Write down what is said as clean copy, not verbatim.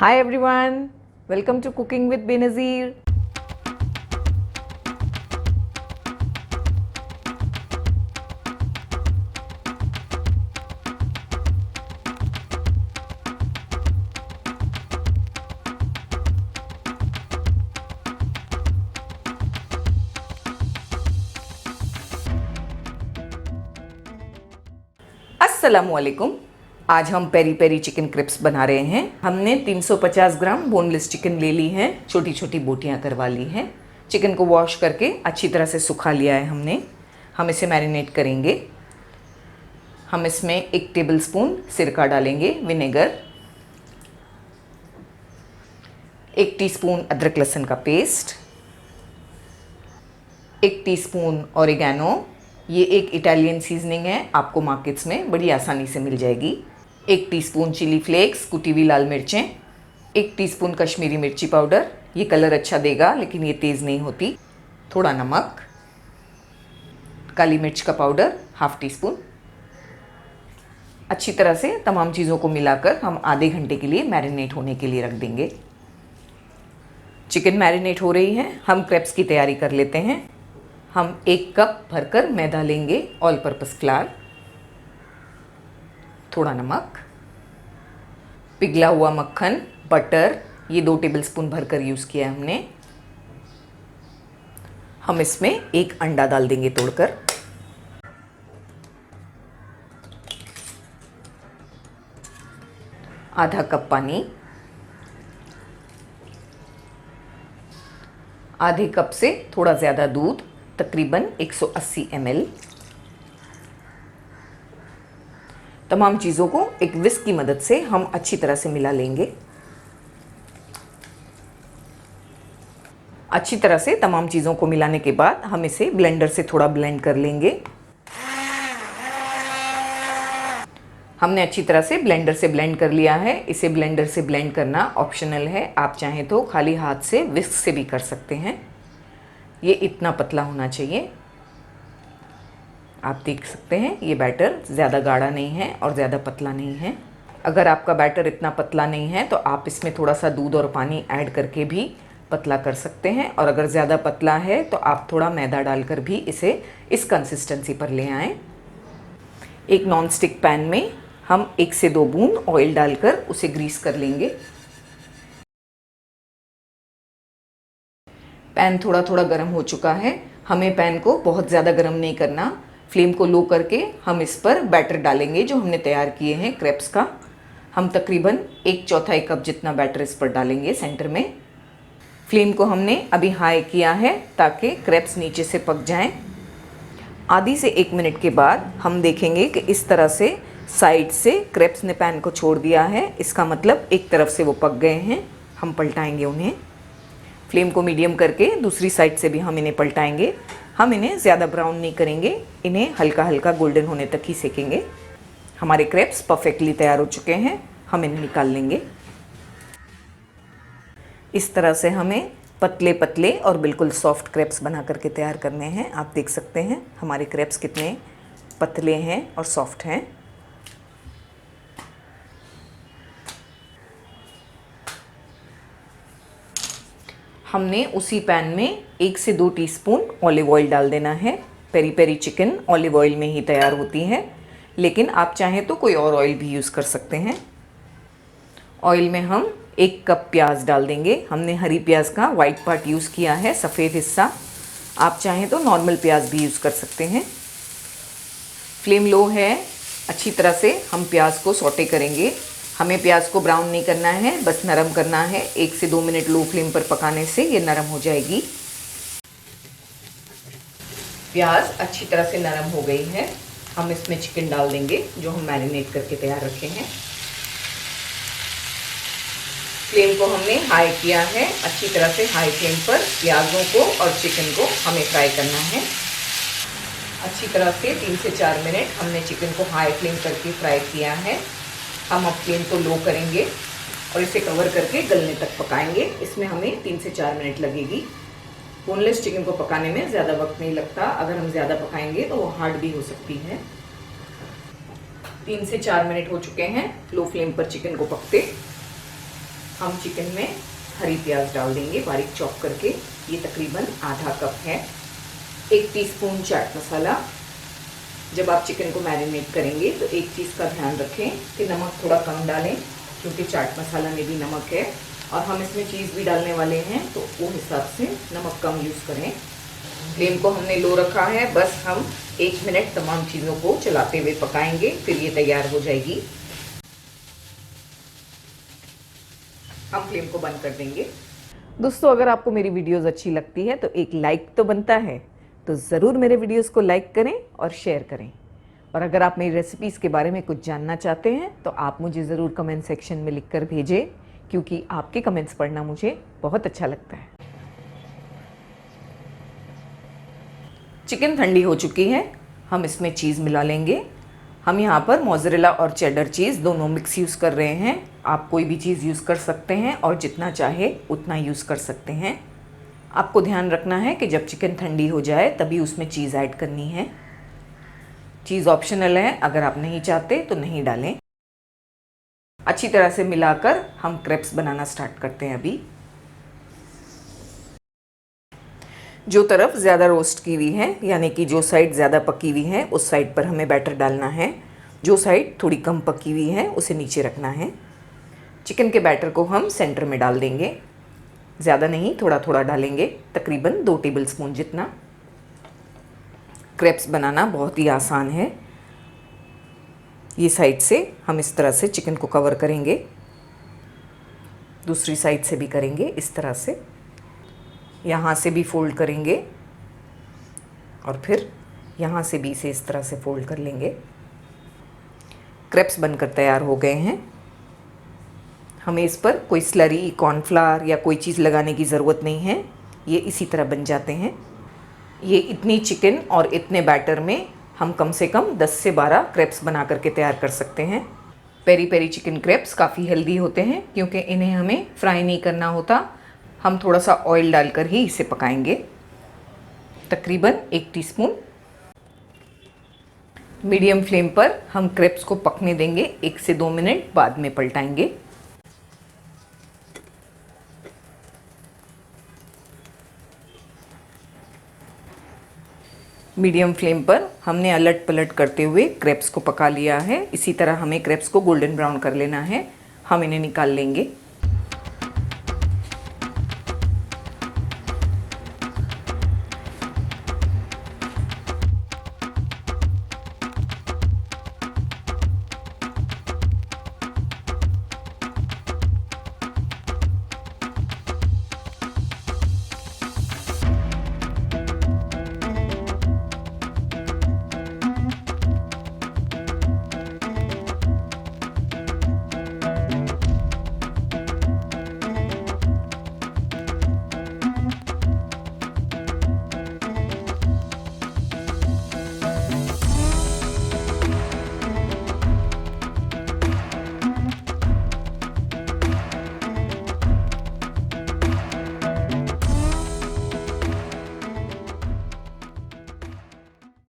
Hi everyone, welcome to Cooking with Benazir. अस्सलामुअलैकुम। आज हम पेरी पेरी चिकन क्रिप्स बना रहे हैं। हमने 350 ग्राम बोनलेस चिकन ले ली है, छोटी छोटी बोटियां करवा ली हैं। चिकन को वॉश करके अच्छी तरह से सुखा लिया है हमने। हम इसे मैरिनेट करेंगे। हम इसमें 1 टेबलस्पून सिरका डालेंगे, विनेगर, 1 टीस्पून अदरक लहसुन का पेस्ट, 1 टीस्पून ऑरिगेनो। ये एक इटालियन सीजनिंग है, आपको मार्केट्स में बड़ी आसानी से मिल जाएगी। 1 टीस्पून चिली फ्लेक्स, कुटी हुई लाल मिर्चें, 1 टीस्पून कश्मीरी मिर्ची पाउडर, ये कलर अच्छा देगा लेकिन ये तेज़ नहीं होती। थोड़ा नमक, काली मिर्च का पाउडर ½ टीस्पून। अच्छी तरह से तमाम चीज़ों को मिलाकर हम आधे घंटे के लिए मैरिनेट होने के लिए रख देंगे। चिकन मैरिनेट हो रही है, हम क्रेप्स की तैयारी कर लेते हैं। हम 1 कप भरकर मैदा लेंगे, ऑल पर्पस फ्लावर, थोड़ा नमक, पिघला हुआ मक्खन, बटर, ये 2 टेबलस्पून भरकर यूज़ किया है हमने। हम इसमें 1 अंडा डाल देंगे तोड़कर। आधा कप पानी, आधे कप से थोड़ा ज़्यादा दूध, तकरीबन 180 ml। तमाम चीज़ों को एक विस्क की मदद से हम अच्छी तरह से मिला लेंगे। अच्छी तरह से तमाम चीज़ों को मिलाने के बाद हम इसे ब्लेंडर से थोड़ा ब्लेंड कर लेंगे। हमने अच्छी तरह से ब्लेंडर से ब्लेंड कर लिया है। इसे ब्लेंडर से ब्लेंड करना ऑप्शनल है, आप चाहें तो खाली हाथ से विस्क से भी कर सकते हैं। ये इतना पतला होना चाहिए। आप देख सकते हैं ये बैटर ज़्यादा गाढ़ा नहीं है और ज़्यादा पतला नहीं है। अगर आपका बैटर इतना पतला नहीं है तो आप इसमें थोड़ा सा दूध और पानी ऐड करके भी पतला कर सकते हैं, और अगर ज़्यादा पतला है तो आप थोड़ा मैदा डालकर भी इसे इस कंसिस्टेंसी पर ले आएँ। एक नॉन स्टिक पैन में हम 1 से 2 बूंद ऑयल डालकर उसे ग्रीस कर लेंगे। पैन थोड़ा थोड़ा गर्म हो चुका है। हमें पैन को बहुत ज़्यादा गर्म नहीं करना। फ्लेम को लो करके हम इस पर बैटर डालेंगे जो हमने तैयार किए हैं क्रेप्स का। हम तकरीबन 1/4 कप जितना बैटर इस पर डालेंगे सेंटर में। फ्लेम को हमने अभी हाई किया है ताकि क्रेप्स नीचे से पक जाएं। आधी से 1 मिनट के बाद हम देखेंगे कि इस तरह से साइड से क्रेप्स ने पैन को छोड़ दिया है। इसका मतलब एक तरफ से वो पक गए हैं। हम पलटाएंगे उन्हें। फ्लेम को मीडियम करके दूसरी साइड से भी हम इन्हें पलटाएंगे। हम इन्हें ज़्यादा ब्राउन नहीं करेंगे, इन्हें हल्का हल्का गोल्डन होने तक ही सेकेंगे। हमारे क्रेप्स परफेक्टली तैयार हो चुके हैं, हम इन्हें निकाल लेंगे। इस तरह से हमें पतले पतले और बिल्कुल सॉफ्ट क्रेप्स बना करके तैयार करने हैं। आप देख सकते हैं हमारे क्रेप्स कितने पतले हैं और सॉफ्ट हैं। हमने उसी पैन में 1 से 2 टीस्पून ऑलिव ऑयल डाल देना है। Peri peri chicken olive oil में ही तैयार होती है, लेकिन आप चाहें तो कोई और ऑयल भी यूज़ कर सकते हैं। ऑयल में हम 1 कप प्याज डाल देंगे। हमने हरी प्याज का वाइट पार्ट यूज़ किया है, सफ़ेद हिस्सा। आप चाहें तो नॉर्मल प्याज भी यूज़ कर सकते हैं। फ्लेम लो है। अच्छी तरह से हम प्याज को सौटे करेंगे। हमें प्याज को ब्राउन नहीं करना है, बस नरम करना है। 1 से 2 मिनट लो फ्लेम पर पकाने से ये नरम हो जाएगी। प्याज अच्छी तरह से नरम हो गई है। हम इसमें चिकन डाल देंगे जो हम मैरिनेट करके तैयार रखे हैं। फ्लेम को हमने हाई किया है। अच्छी तरह से हाई फ्लेम पर प्याज़ों को और चिकन को हमें फ्राई करना है। अच्छी तरह से 3 से 4 मिनट हमने चिकन को हाई फ्लेम करके फ्राई किया है। हम अब फ्लेम को लो करेंगे और इसे कवर करके गलने तक पकाएंगे। इसमें हमें 3 से 4 मिनट लगेगी। बोनलेस चिकन को पकाने में ज़्यादा वक्त नहीं लगता। अगर हम ज़्यादा पकाएंगे तो वो हार्ड भी हो सकती है। 3 से 4 मिनट हो चुके हैं लो फ्लेम पर चिकन को पकते। हम चिकन में हरी प्याज डाल देंगे बारीक चॉप करके। ये तकरीबन आधा कप है। 1 टीस्पून चाट मसाला। जब आप चिकन को मैरिनेट करेंगे तो एक चीज़ का ध्यान रखें कि नमक थोड़ा कम डालें, क्योंकि चाट मसाला में भी नमक है और हम इसमें चीज़ भी डालने वाले हैं, तो वो हिसाब से नमक कम यूज़ करें। फ्लेम को हमने लो रखा है। बस हम 1 मिनट तमाम चीज़ों को चलाते हुए पकाएंगे, फिर ये तैयार हो जाएगी। हम फ्लेम को बंद कर देंगे। दोस्तों, अगर आपको मेरी वीडियोस अच्छी लगती है तो एक लाइक तो बनता है, तो ज़रूर मेरे वीडियोस को लाइक करें और शेयर करें। और अगर आप मेरी रेसिपीज़ के बारे में कुछ जानना चाहते हैं तो आप मुझे ज़रूर कमेंट सेक्शन में लिख कर भेजें, क्योंकि आपके कमेंट्स पढ़ना मुझे बहुत अच्छा लगता है। चिकन ठंडी हो चुकी है। हम इसमें चीज़ मिला लेंगे। हम यहाँ पर मोज़रेला और चेडर चीज़ दोनों मिक्स यूज़ कर रहे हैं। आप कोई भी चीज़ यूज़ कर सकते हैं और जितना चाहे उतना यूज़ कर सकते हैं। आपको ध्यान रखना है कि जब चिकन ठंडी हो जाए तभी उसमें चीज़ ऐड करनी है। चीज़ ऑप्शनल है, अगर आप नहीं चाहते तो नहीं डालें। अच्छी तरह से मिलाकर हम क्रेप्स बनाना स्टार्ट करते हैं। अभी जो तरफ ज़्यादा रोस्ट की हुई है, यानी कि जो साइड ज़्यादा पकी हुई है उस साइड पर हमें बैटर डालना है। जो साइड थोड़ी कम पकी हुई है उसे नीचे रखना है। चिकन के बैटर को हम सेंटर में डाल देंगे। ज़्यादा नहीं, थोड़ा थोड़ा डालेंगे, तकरीबन 2 टेबलस्पून जितना। क्रेप्स बनाना बहुत ही आसान है। ये साइड से हम इस तरह से चिकन को कवर करेंगे, दूसरी साइड से भी करेंगे इस तरह से। यहाँ से भी फोल्ड करेंगे और फिर यहाँ से भी इसे इस तरह से फोल्ड कर लेंगे। क्रेप्स बनकर तैयार हो गए हैं। हमें इस पर कोई स्लरी, कॉर्नफ्लावर या कोई चीज़ लगाने की ज़रूरत नहीं है, ये इसी तरह बन जाते हैं। ये इतनी चिकन और इतने बैटर में हम कम से कम 10 से 12 क्रेप्स बना करके तैयार कर सकते हैं। पेरी पेरी चिकन क्रेप्स काफ़ी हेल्दी होते हैं, क्योंकि इन्हें हमें फ्राई नहीं करना होता। हम थोड़ा सा ऑयल डालकर ही इसे पकाएंगे, तकरीबन 1 टीस्पून। मीडियम फ्लेम पर हम क्रेप्स को पकने देंगे 1 से 2 मिनट, बाद में पलटाएंगे। मीडियम फ्लेम पर हमने अलट पलट करते हुए क्रेप्स को पका लिया है। इसी तरह हमें क्रेप्स को गोल्डन ब्राउन कर लेना है। हम इन्हें निकाल लेंगे।